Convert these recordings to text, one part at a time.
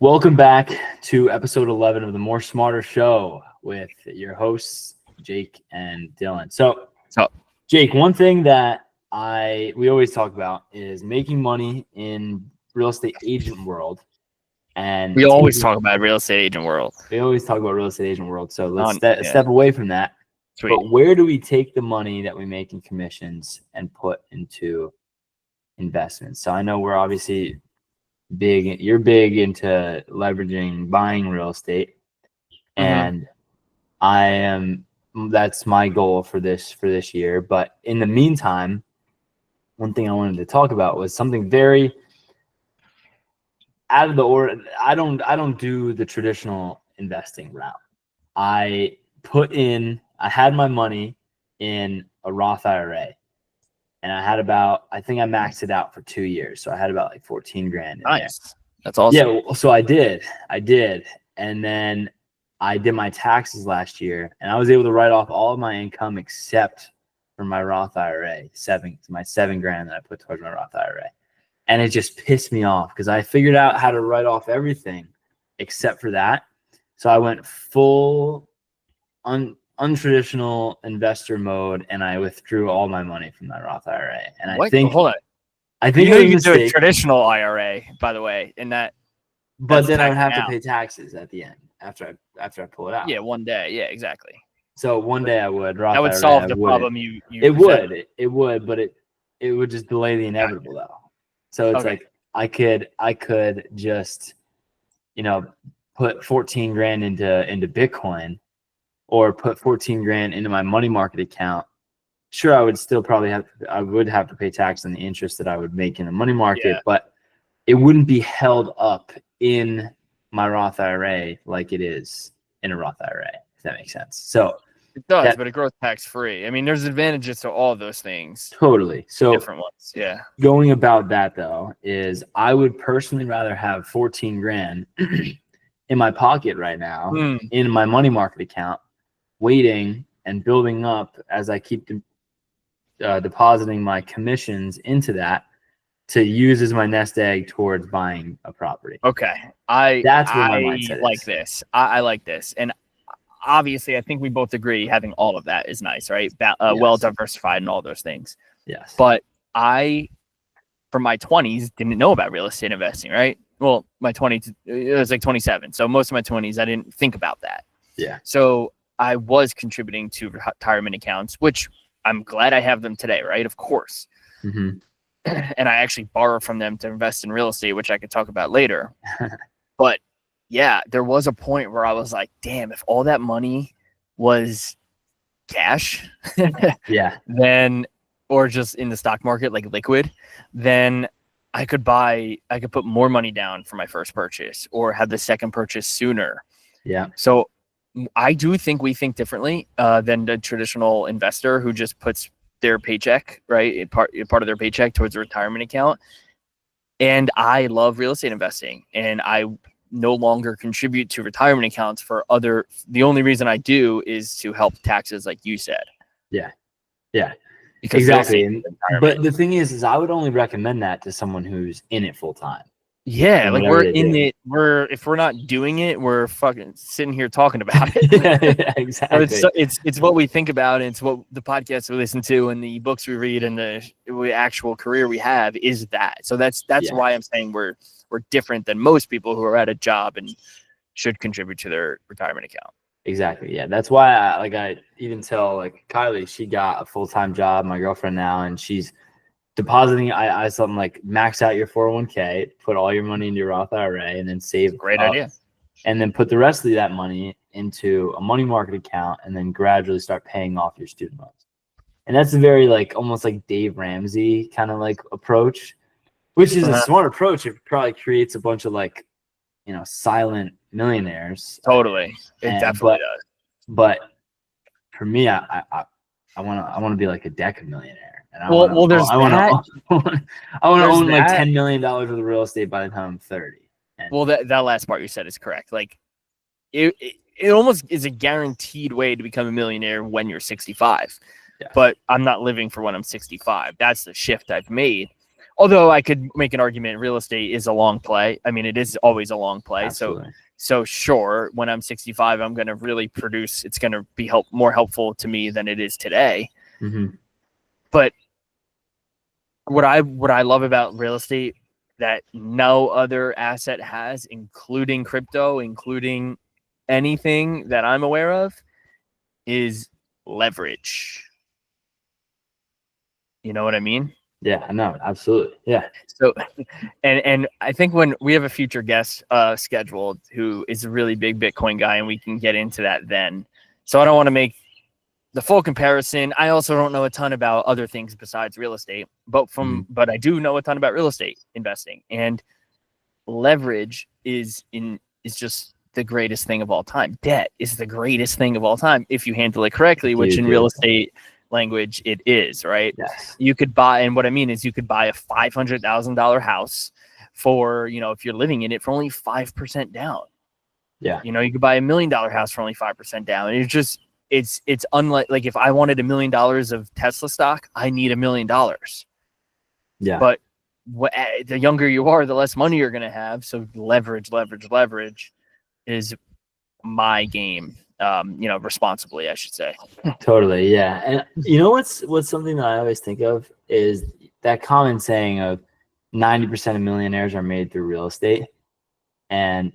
Welcome back to episode 11 of the More Smarter Show with your hosts, Jake and Dylan. So, Jake, one thing that we always talk about is making money in real estate agent world. And we always talk about real estate agent world. So let's step away from that. Sweet. But where do we take the money that we make in commissions and put into investments? So I know we're obviously you're big into leveraging buying real estate, and that's my goal for this year. But in the meantime, one thing I wanted to talk about was something very out of the order. I don't do the traditional investing route. I had my money in a Roth IRA, and I think I maxed it out for 2 years. So I had about like 14 grand in nice. there. That's awesome. Yeah. So I did. And then I did my taxes last year, and I was able to write off all of my income except for my Roth IRA, my 7 grand that I put towards my Roth IRA. And it just pissed me off because I figured out how to write off everything except for that. So I went full untraditional investor mode, and I withdrew all my money from my Roth IRA. And I think you can do a traditional IRA, by the way, in that. But then I would have to pay taxes at the end after I pull it out. Yeah, one day. Yeah, exactly. So one day I would. Roth that would IRA, solve the problem. It would, but it would just delay the inevitable though. So it's like I could just, put 14 grand into Bitcoin, or put 14 grand into my money market account. Sure, I would still have to pay tax on the interest that I would make in the money market, but it wouldn't be held up in my Roth IRA like it is in a Roth IRA, if that makes sense. So it does, but it grows tax free. I mean, there's advantages to all of those things. Totally. So different ones. Yeah. Going about that though is I would personally rather have 14 grand in my pocket right now in my money market account, waiting and building up as I keep depositing my commissions into that to use as my nest egg towards buying a property. Okay. That's where my mindset like is. This. I like this. And obviously, I think we both agree having all of that is nice, right? Yes. Well diversified and all those things. Yes. But from my 20s, didn't know about real estate investing, right? Well, my 20s, it was like 27. So most of my 20s, I didn't think about that. Yeah. So I was contributing to retirement accounts, which I'm glad I have them today, right? Of course. Mm-hmm. And I actually borrow from them to invest in real estate, which I could talk about later. But yeah, there was a point where I was like, damn, if all that money was cash, then, or just in the stock market, like liquid, then I could put more money down for my first purchase or have the second purchase sooner. Yeah. So I do think we think differently than the traditional investor who just puts their paycheck, right? Part of their paycheck towards a retirement account. And I love real estate investing, and I no longer contribute to retirement accounts the only reason I do is to help taxes, like you said. Yeah. Because exactly. But the thing is I would only recommend that to someone who's in it full time. Yeah, like we're in it. If we're not doing it, we're fucking sitting here talking about it. Yeah, exactly. It's what we think about, and it's what the podcasts we listen to, and the books we read, and the actual career we have is that. So that's why I'm saying we're different than most people who are at a job and should contribute to their retirement account. Exactly. Yeah, that's why I even tell like Kylie, she got a full-time job, my girlfriend now, and she's depositing. I something like max out your 401k, put all your money into your Roth IRA, and then save. Great idea. And then put the rest of that money into a money market account, and then gradually start paying off your student loans. And that's a very almost like Dave Ramsey kind of approach, which is a smart approach. It probably creates a bunch of silent millionaires. Totally, it definitely does. But for me, I want to be like a deca millionaire. And I want to own like $10 million worth of real estate by the time I'm 30. Well, that last part you said is correct. Like it almost is a guaranteed way to become a millionaire when you're 65. Yeah. But I'm not living for when I'm 65. That's the shift I've made. Although I could make an argument, real estate is a long play. I mean, it is always a long play. Absolutely. So sure, when I'm 65, I'm going to really produce. It's going to be more helpful to me than it is today. Mm-hmm. But what I love about real estate that no other asset has, including crypto, including anything that I'm aware of, is leverage. You know what I mean? Yeah, I know. Absolutely. Yeah. So, and I think when we have a future guest scheduled who is a really big Bitcoin guy, and we can get into that then. So I don't want to make the full comparison. I also don't know a ton about other things besides real estate, but I do know a ton about real estate investing, and leverage is just the greatest thing of all time. Debt is the greatest thing of all time if you handle it correctly, which in real estate language it is, right? Yes. You could buy, and what I mean is you could buy a $500,000 house for, if you're living in it, for only 5% down. Yeah. You could buy $1 million house for only 5% down. And it's unlike, like, if I wanted $1 million of Tesla stock, I need $1 million. Yeah. But the younger you are, the less money you're going to have. So leverage is my game. Responsibly, I should say. Totally. Yeah. And what's something that I always think of is that common saying of 90% of millionaires are made through real estate. And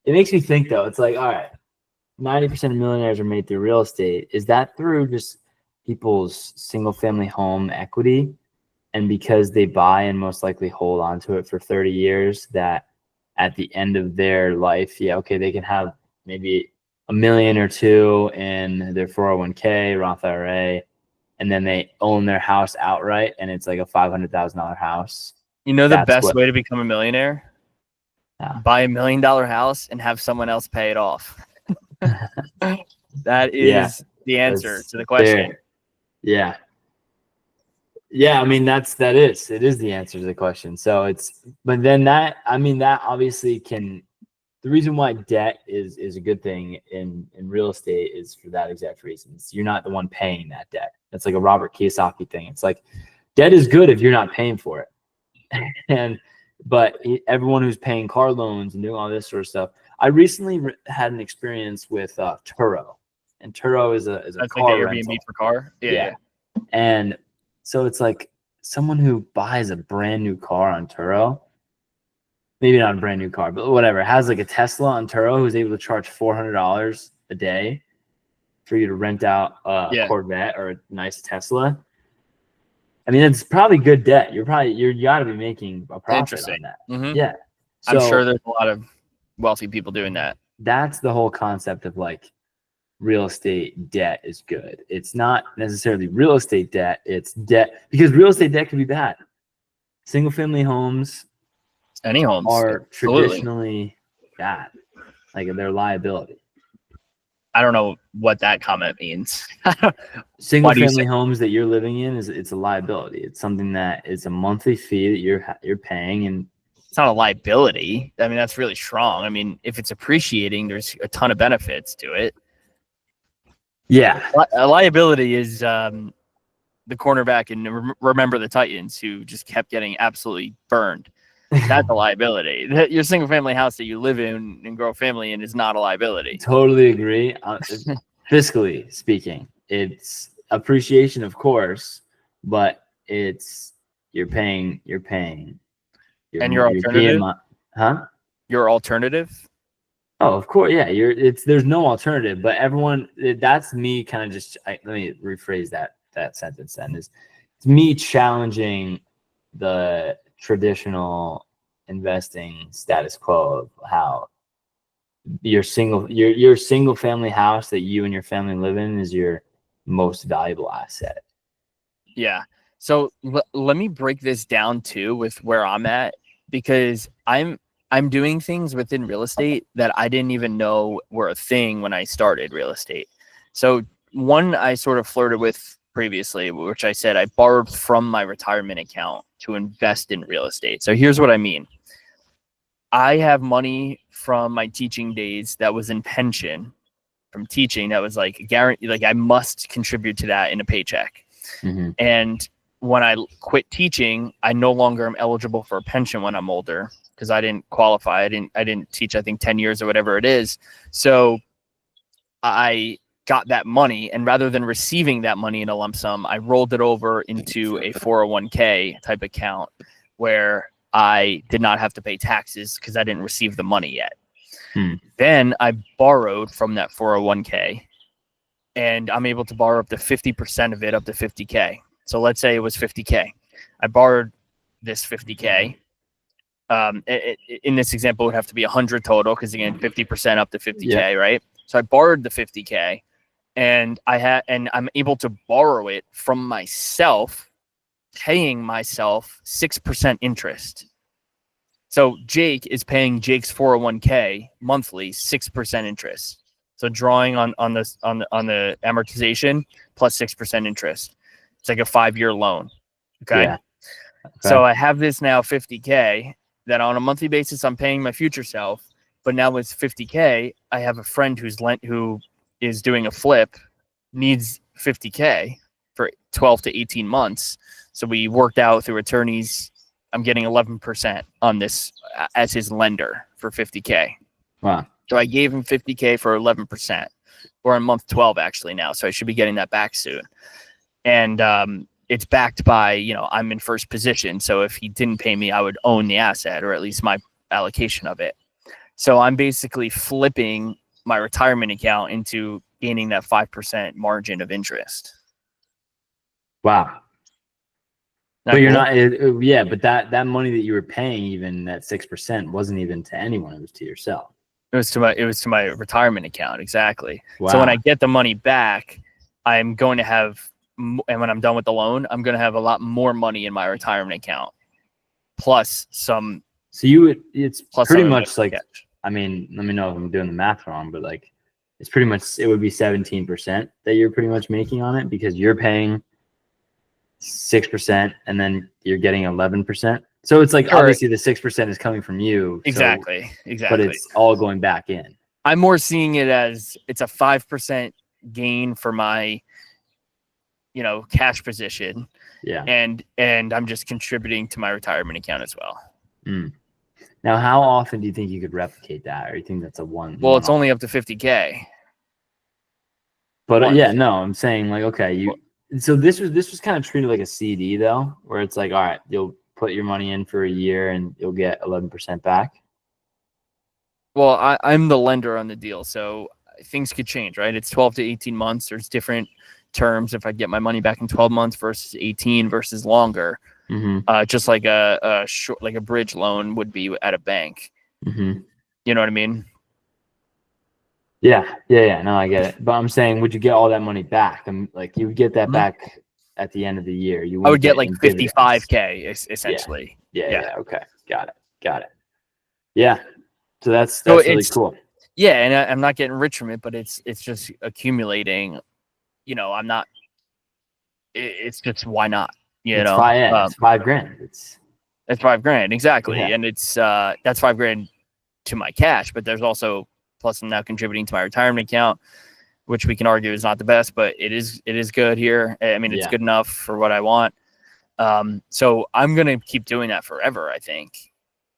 it makes me think, though, it's like, all right, 90% of millionaires are made through real estate. Is that through just people's single family home equity? And because they buy and most likely hold on to it for 30 years, that at the end of their life, they can have maybe $1 million or $2 million in their 401k, Roth IRA, and then they own their house outright, and it's like a $500,000 house. The best way to become a millionaire? Yeah. Buy $1 million house and have someone else pay it off. That is the answer to the question. Yeah. Yeah, I mean it is the answer to the question. So but then that obviously can, the reason why debt is a good thing in real estate is for that exact reason. You're not the one paying that debt. It's like a Robert Kiyosaki thing. It's like debt is good if you're not paying for it. But everyone who's paying car loans and doing all this sort of stuff. I recently had an experience with Turo, and Turo is a car like rental. Airbnb for car. Yeah. And so it's like someone who buys a brand new car on Turo, maybe not a brand new car, but whatever, has like a Tesla on Turo, who's able to charge $400 a day for you to rent out a Corvette or a nice Tesla. I mean, it's probably good debt. You got to be making a profit on that. Mm-hmm. Yeah. So, I'm sure there's a lot of wealthy people doing that. That's the whole concept of like real estate debt is good. It's not necessarily real estate debt. It's debt, because real estate debt can be bad. Single family homes, any homes, are traditionally bad. Like they're liability. I don't know what that comment means. Single family homes that you're living in it's a liability. It's something that is a monthly fee that you're paying, and it's not a liability. I mean, that's really strong. I mean, if it's appreciating, there's a ton of benefits to it. Yeah. A liability is the cornerback in Remember the Titans, who just kept getting absolutely burned. That's a liability. Your single family house that you live in and grow a family in is not a liability. Totally agree. Fiscally speaking, it's appreciation, of course, but you're paying. And your alternative? Your alternative? Oh, of course, yeah. There's no alternative, but that's me kind of just. Let me rephrase that sentence. Then it's me challenging the traditional investing status quo of how your single family house that you and your family live in is your most valuable asset. Yeah. So let me break this down too with where I'm at, because I'm doing things within real estate that I didn't even know were a thing when I started real estate. So one I sort of flirted with previously, which I said I borrowed from my retirement account to invest in real estate. So here's what I mean. I have money from my teaching days that was in pension from teaching that was like guaranteed, like I must contribute to that in a paycheck. Mm-hmm. And when I quit teaching, I no longer am eligible for a pension when I'm older because I didn't qualify. I didn't teach, I think 10 years or whatever it is. So I got that money, and rather than receiving that money in a lump sum, I rolled it over into a 401k type account where I did not have to pay taxes because I didn't receive the money yet. Then I borrowed from that 401k, and I'm able to borrow up to 50% of it, up to 50K. So let's say it was 50K. I borrowed this 50K. In this example, it would have to be 100 total because, again, 50% up to 50K, right? So I borrowed the 50K, and I'm able to borrow it from myself, paying myself 6% interest. So Jake is paying Jake's 401k monthly 6% interest. So drawing on the amortization plus 6% interest. It's like a 5-year loan. Okay? Yeah. Okay. So I have this now 50K that on a monthly basis I'm paying my future self, but now with 50K, I have a friend who is doing a flip, needs 50K for 12 to 18 months. So we worked out through attorneys. I'm getting 11% on this as his lender for 50K. Wow. So I gave him 50K for 11%. We're on month 12 actually now, so I should be getting that back soon. And it's backed by, I'm in first position. So if he didn't pay me, I would own the asset, or at least my allocation of it. So I'm basically flipping my retirement account into gaining that 5% margin of interest. Wow. Not but you're cool? not, yeah, but that money that you were paying, even that 6%, wasn't even to anyone. It was to yourself. It was to my retirement account. Exactly. Wow. So when I get the money back, I'm going to have, and when I'm done with the loan, I'm going to have a lot more money in my retirement account. Plus some. So it's pretty much like, I mean, let me know if I'm doing the math wrong, but like, it's pretty much, it would be 17% that you're pretty much making on it, because you're paying 6% and then you're getting 11%. So it's like, sure, obviously the 6% is coming from you. Exactly. But it's all going back in. I'm more seeing it as it's a 5% gain for my, cash position. Yeah. And I'm just contributing to my retirement account as well. Now, how often do you think you could replicate that? Or you think that's a one? Well, it's only up to 50K. But no, I'm saying like, okay, so this was kind of treated like a CD though, where it's like, all right, you'll put your money in for a year and you'll get 11% back. Well, I'm the lender on the deal, so things could change, right? It's 12 to 18 months. There's different terms if I get my money back in 12 months versus 18 versus longer. Just like a short, like a bridge loan would be at a bank. You know what I mean? Yeah. No, I get it. But I'm saying, would you get all that money back? I'm like, you would get that back at the end of the year. I would get like 55K essentially. Yeah. Okay. Got it. Yeah. So that's really cool. Yeah, and I'm not getting rich from it, but it's just accumulating. I'm not. It's just, why not? It's $5,000. It's $5,000 exactly, yeah. And it's that's $5,000 to my cash, but there's also, plus I'm now contributing to my retirement account, which we can argue is not the best, but it is good here. I mean, it's good enough for what I want. So I'm gonna keep doing that forever, I think.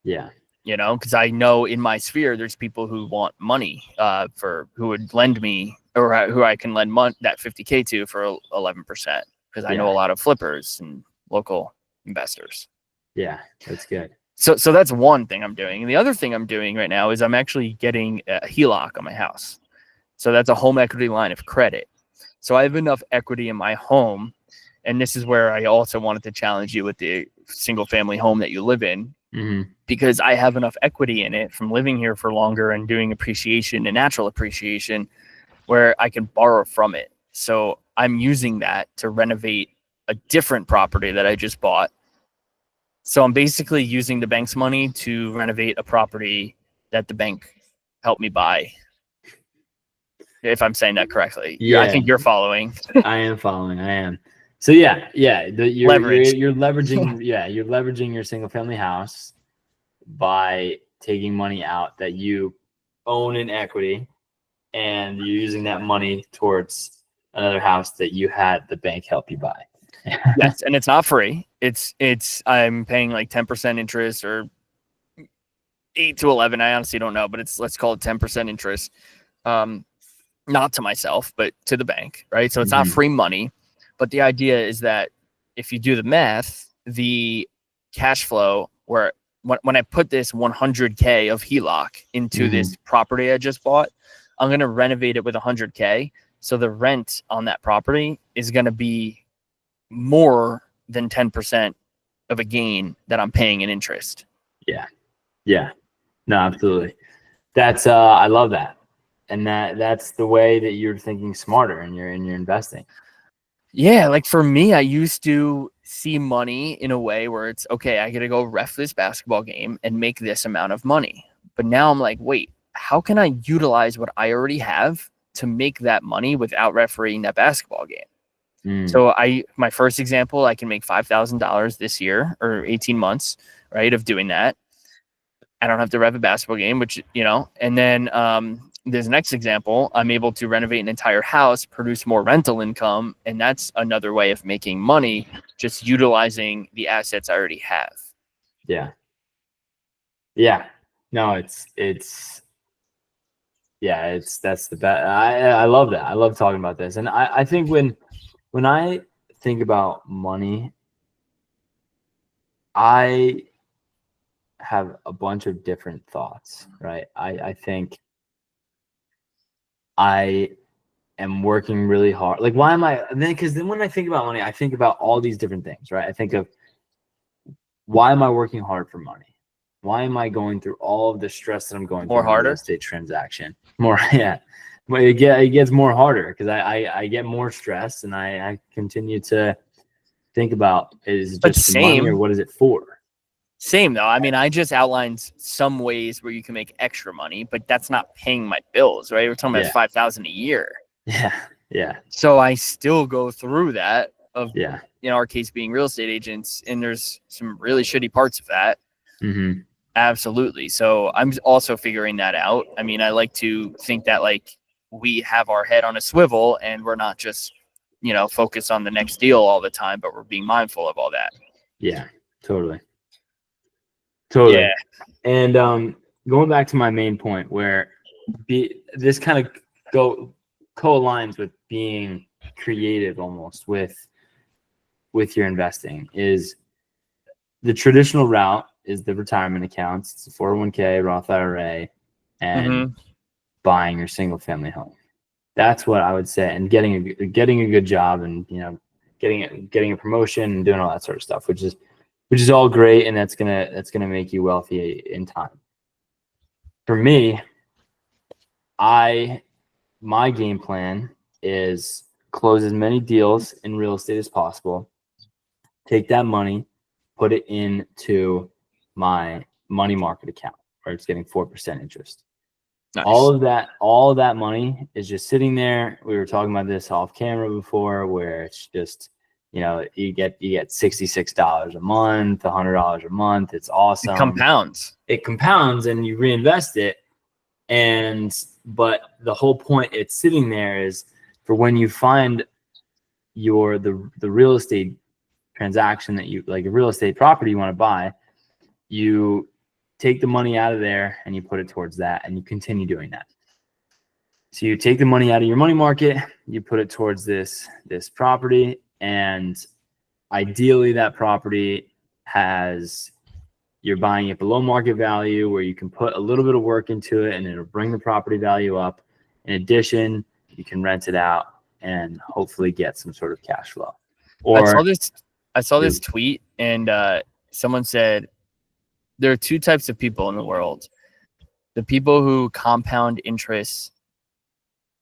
Yeah. Because I know in my sphere there's people who want money who would lend me, or who I can lend that 50K to for 11%, because I know a lot of flippers and local investors. Yeah, that's good. So that's one thing I'm doing. And the other thing I'm doing right now is I'm actually getting a HELOC on my house. So that's a home equity line of credit. So I have enough equity in my home. And this is where I also wanted to challenge you with the single family home that you live in. Because I have enough equity in it from living here for longer and doing appreciation and natural appreciation where I can borrow from it. So I'm using that to renovate a different property that I just bought. So I'm basically using the bank's money to renovate a property that the bank helped me buy. If I'm saying that correctly. Yeah, I think you're following. I am following. I am. So you're leveraging. You're leveraging your single family house by taking money out that you own in equity, and you're using that money towards another house that you had the bank help you buy. Yes, and it's not free. It's I'm paying like 10% interest or 8 to 11. I honestly don't know, but let's call it 10% interest. Not to myself, but to the bank, right? So it's not free money, but the idea is that if you do the math, the cash flow where when I put this 100K of HELOC into this property I just bought, I'm going to renovate it with 100K. So the rent on that property is going to be more than 10% of a gain that I'm paying in interest. Yeah. Yeah. No, absolutely. That's I love that. And that's the way that you're thinking smarter and you're investing. Yeah, like for me, I used to see money in a way where it's okay, I gotta go ref this basketball game and make this amount of money. But now I'm like, wait, how can I utilize what I already have to make that money without refereeing that basketball game? So my first example, I can make $5,000 this year or 18 months, right, of doing that. I don't have to ref a basketball game, which, and then there's next example. I'm able to renovate an entire house, produce more rental income, and that's another way of making money, just utilizing the assets I already have. Yeah. Yeah. No, that's the best. I love that. I love talking about this. And I think when I think about money, I have a bunch of different thoughts, right? I think I am working really hard. Like, why am I then? Because then when I think about money, I think about all these different things, right? I think of why am I working hard for money? Why am I going through all of the stress that I'm going through in a real estate transaction? More, yeah. But it gets more harder because I get more stressed and I continue to think about, is it just the money or what is it for? Same though. I mean, I just outlined some ways where you can make extra money, but that's not paying my bills, right? We're talking about $5,000 a year. Yeah. Yeah. So I still go through that of, in our case being real estate agents, and there's some really shitty parts of that. Absolutely. So I'm also figuring that out. I mean, I like to think that like we have our head on a swivel and we're not just, focused on the next deal all the time, but we're being mindful of all that. Yeah, totally. Yeah. And going back to my main point where this kind of co-aligns with being creative almost with your investing, is the traditional route is the retirement accounts. It's a 401k, Roth IRA, and buying your single family home. That's what I would say. And getting a good job and, getting a promotion and doing all that sort of stuff, which is all great. And that's going to make you wealthy in time. For me, my game plan is close as many deals in real estate as possible, take that money, put it into my money market account where it's getting 4% interest. Nice. All of that money is just sitting there. We were talking about this off camera before, where it's just, you get $66 a month, $100 a month. It's awesome. It compounds and you reinvest it. But the whole point it's sitting there is for when you find the real estate transaction that you like, a real estate property you want to buy, you take the money out of there and you put it towards that, and you continue doing that. So you take the money out of your money market, you put it towards this property, and ideally that property you're buying it below market value, where you can put a little bit of work into it and it'll bring the property value up. In addition, you can rent it out and hopefully get some sort of cash flow. I saw this tweet, and someone said there are two types of people in the world. The people who compound interest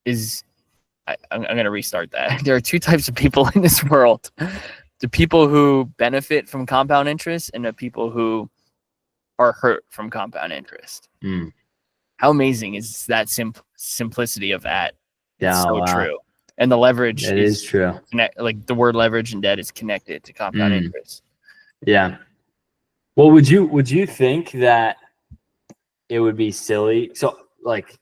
I'm going to restart that. There are two types of people in this world. The people who benefit from compound interest and the people who are hurt from compound interest. How amazing is that simplicity of that? It's true. And the leverage is true. Like the word leverage and debt is connected to compound interest. Yeah. Well, would you think that it would be silly? So like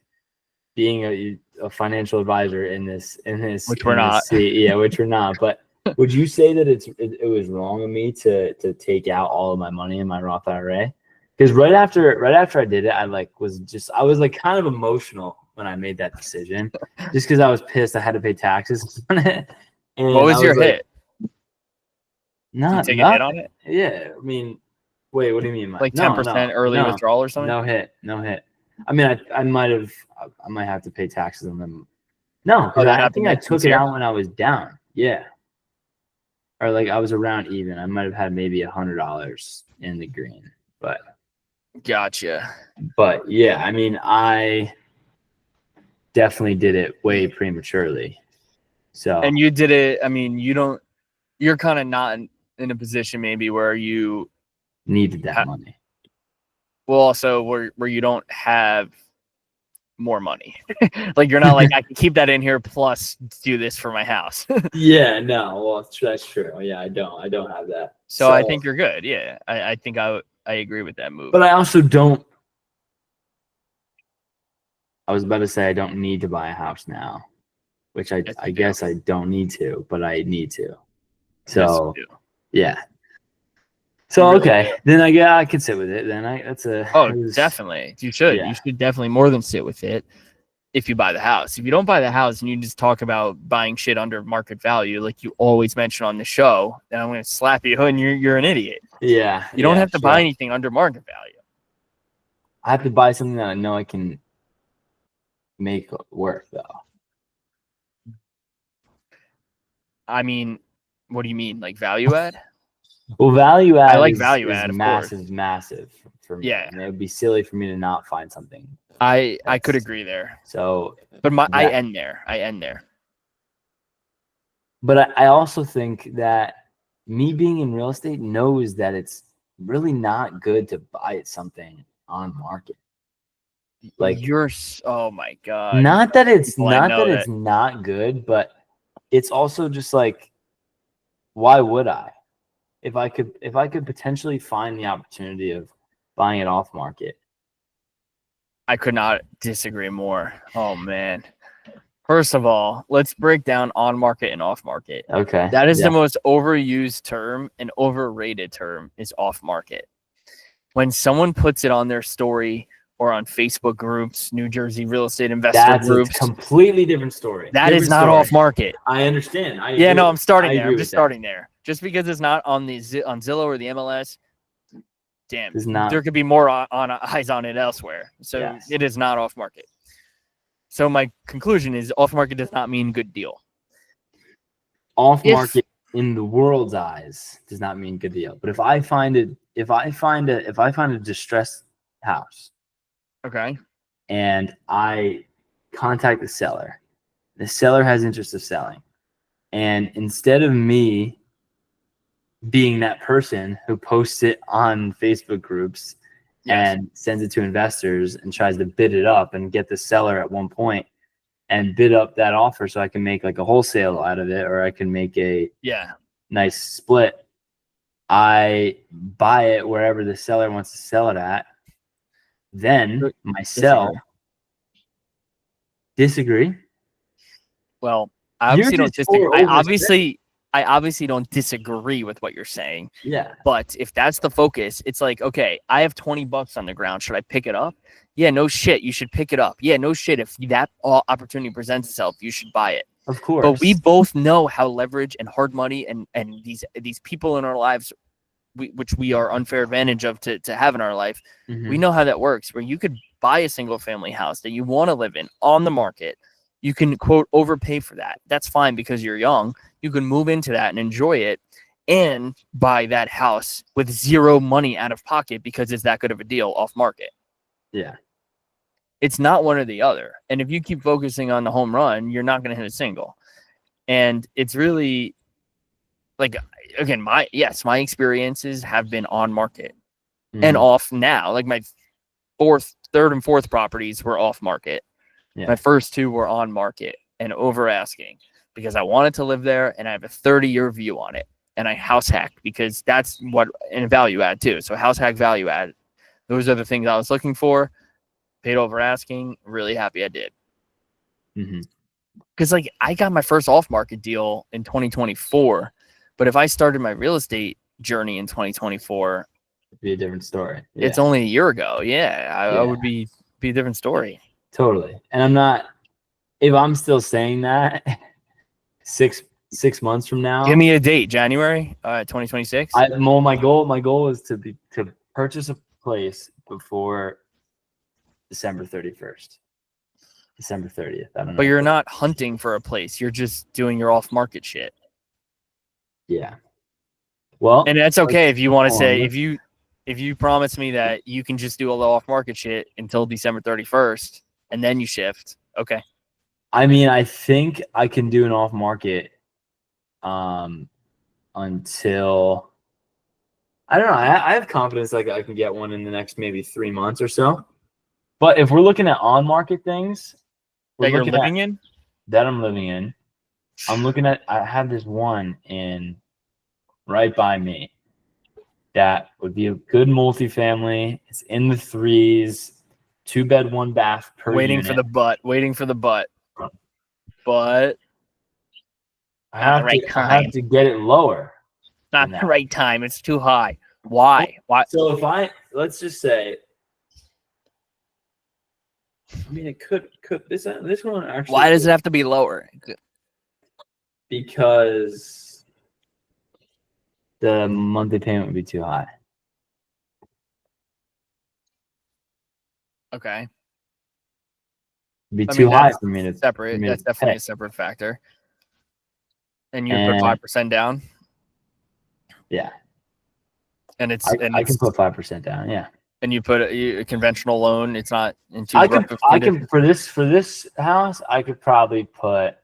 being a financial advisor in this, which we're not. Which we're not. But Would you say that it was wrong of me to take out all of my money in my Roth IRA? Because right after I did it, I was like kind of emotional when I made that decision, just because I was pissed I had to pay taxes on it. And What was your hit? Did you take a hit on it? Yeah, I mean, wait, what do you mean? Like 10% early withdrawal or something? No hit. I mean, I might have to pay taxes on them. No, because I think I took it out when I was down. Yeah. Or like I was around even. I might have had maybe $100 in the green, but gotcha. But yeah, I mean, I definitely did it way prematurely. So and you did it. I mean, you're kind of not in a position maybe where you needed that money. Well, also where you don't have more money. Like you're not like I can keep that in here plus do this for my house. Yeah, no. Well, that's true. Yeah, I don't have that. So I think you're good. Yeah, I think I agree with that move. But I also don't. I was about to say I don't need to buy a house now, which I guess I don't need to, but I need to. So yeah. So okay, then I could sit with it. Then definitely you should. Yeah. You should definitely more than sit with it. If you buy the house, if you don't buy the house and you just talk about buying shit under market value, like you always mention on the show, then I'm going to slap you and you're an idiot. Yeah. You don't have to buy anything under market value. I have to buy something that I know I can make work though. I mean, what do you mean? Like value add? Well, value add. I like value add. Massive for me. Yeah. And it would be silly for me to not find something. I could agree there. So, but I end there. But I also think that me being in real estate knows that it's really not good to buy something on market. Like oh my God. Not that it's not good, but it's also just like, why would I? If I could potentially find the opportunity of buying it off market. I could not disagree more. Oh man. First of all, let's break down on market and off market. Okay. That is the most overused term and overrated term is off market. When someone puts it on their story or on Facebook groups, New Jersey real estate investor groups, a completely different story. That is not off market. I understand. I'm starting there. I'm just starting there. Just because it's not on the on Zillow or the MLS, damn, there could be more eyes on it elsewhere. So It is not off market. So my conclusion is off market does not mean good deal. Off market in the world's eyes does not mean good deal. But if I find a distressed house, okay, and I contact the seller has interest of selling, and instead of me being that person who posts it on Facebook groups and sends it to investors and tries to bid it up and get the seller at one point and bid up that offer so I can make like a wholesale out of it, or I can make a nice split. I buy it wherever the seller wants to sell it at. Then myself disagree. Well, I obviously don't disagree. I obviously don't disagree with what you're saying. Yeah. But if that's the focus, it's like, okay, I have $20 on the ground. Should I pick it up? Yeah, no shit. You should pick it up. Yeah, no shit. If that opportunity presents itself, you should buy it. Of course. But we both know how leverage and hard money and these people in our lives, which we are unfair advantage of to have in our life. Mm-hmm. We know how that works, where you could buy a single family house that you want to live in on the market. You can, quote, overpay for that. That's fine because you're young. You can move into that and enjoy it and buy that house with zero money out of pocket because it's that good of a deal off market. Yeah. It's not one or the other. And if you keep focusing on the home run, you're not going to hit a single. And it's really like, again, my experiences have been on market and off now. Like my third and fourth properties were off market. Yeah. My first two were on market and over asking because I wanted to live there and I have a 30-year view on it. And I house hacked because that's what, and value add too. So house hack, value add. Those are the things I was looking for. Paid over asking. Really happy I did. Because like I got my first off market deal in 2024 But if I started my real estate journey in 2024, It'd be a different story. it's only a year ago. Yeah, I would be a different story. Totally. And I'm not, if I'm still saying that 6 months from now, Give me a date, January 2026. My goal is to purchase a place before December 31st, December 30th. I don't know. But you're not hunting for a place. You're just doing your off-market shit. Yeah. Well, and that's okay if you want to say, if you promise me that you can just do a little off-market shit until December 31st and then you shift. Okay. I mean, I think I can do an off-market until, I don't know. I have confidence like I can get one in the next maybe 3 months or so. But if we're looking at on-market things that you're living in, that I'm living in, I'm looking at, I have this one in right by me that would be a good multifamily. It's in the 3s, 2-bed, 1-bath per waiting unit. waiting for the butt. But I have to get it lower. Not the right time. It's too high. Why? So let's just say, I mean, it could this one actually. Why does it have to be lower? Because the monthly payment would be too high. Okay. It'd be too high for me to separate. That's definitely a separate factor. And you put 5% down. Yeah. And it's I can put 5% down. Yeah. And you put a conventional loan. It's not into. I can for this house. I could probably put.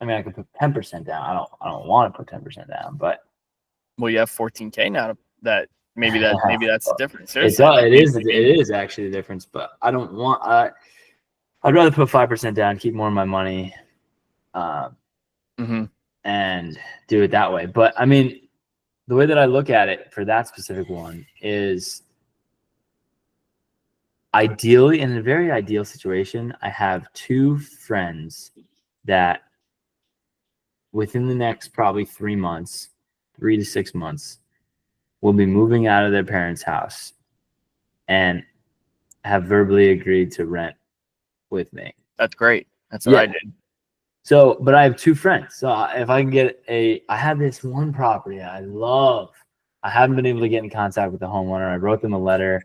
I mean, I could put 10% down. I don't want to put 10% down, but. Well, you have 14K now. Maybe that's the difference. It is actually the difference, but I don't want. I'd rather put 5% down, keep more of my money, and do it that way. But I mean, the way that I look at it for that specific one is, ideally, in a very ideal situation, I have 2 friends that within the next probably 3 months, 3 to 6 months, will be moving out of their parents' house and have verbally agreed to rent with me. That's great. That's what I did. So, but I have 2 friends. So if I can get I have this one property I love. I haven't been able to get in contact with the homeowner. I wrote them a letter.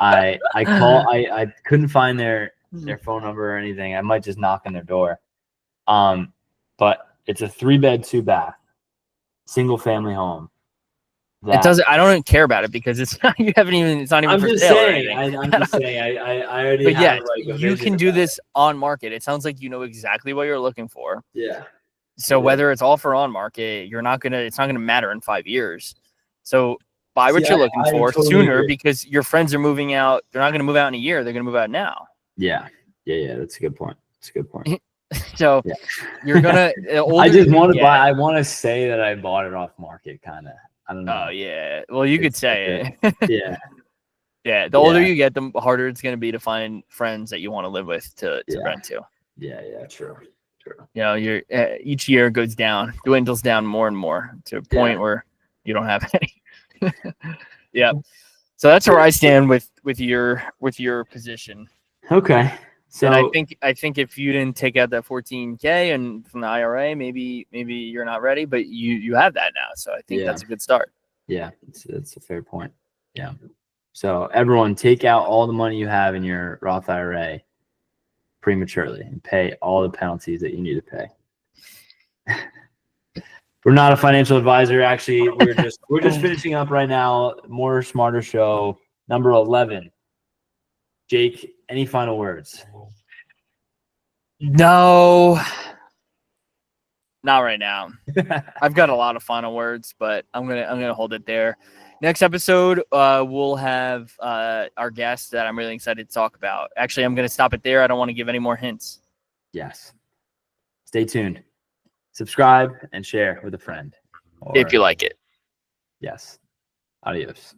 I couldn't find their phone number or anything. I might just knock on their door. But it's a 3-bed, 2-bath, single family home. It doesn't. I don't care about it because it's not. You haven't even. It's not even for sale. I'm just saying. I already. But yeah, you can do this on market. It sounds like you know exactly what you're looking for. Yeah. So whether it's all for on market, it's not gonna matter in 5 years. So buy what you're looking for sooner because your friends are moving out. They're not gonna move out in a year. They're gonna move out now. Yeah. That's a good point. So you're gonna. I just want to buy. I want to say that I bought it off market, kind of. I don't know. Oh yeah. Well, you could say it. Yeah. Yeah. The older you get, the harder it's going to be to find friends that you want to live with to rent to. Yeah. True. You know, each year goes down, dwindles down more and more to a point where you don't have any. Yeah. So that's where I stand with your position. Okay. So and I think if you didn't take out that 14K and from the IRA, maybe you're not ready, but you have that now. So I think that's a good start. Yeah, it's a fair point. Yeah. So everyone, take out all the money you have in your Roth IRA prematurely and pay all the penalties that you need to pay. We're not a financial advisor. Actually, we're just finishing up right now. More Smarter Show number 11. Jake, any final words? No, not right now. I've got a lot of final words, but I'm gonna hold it there. Next episode, we'll have our guest that I'm really excited to talk about. Actually, I'm gonna stop it there. I don't want to give any more hints. Yes. Stay tuned. Subscribe and share with a friend. If you like it. Yes. Adios.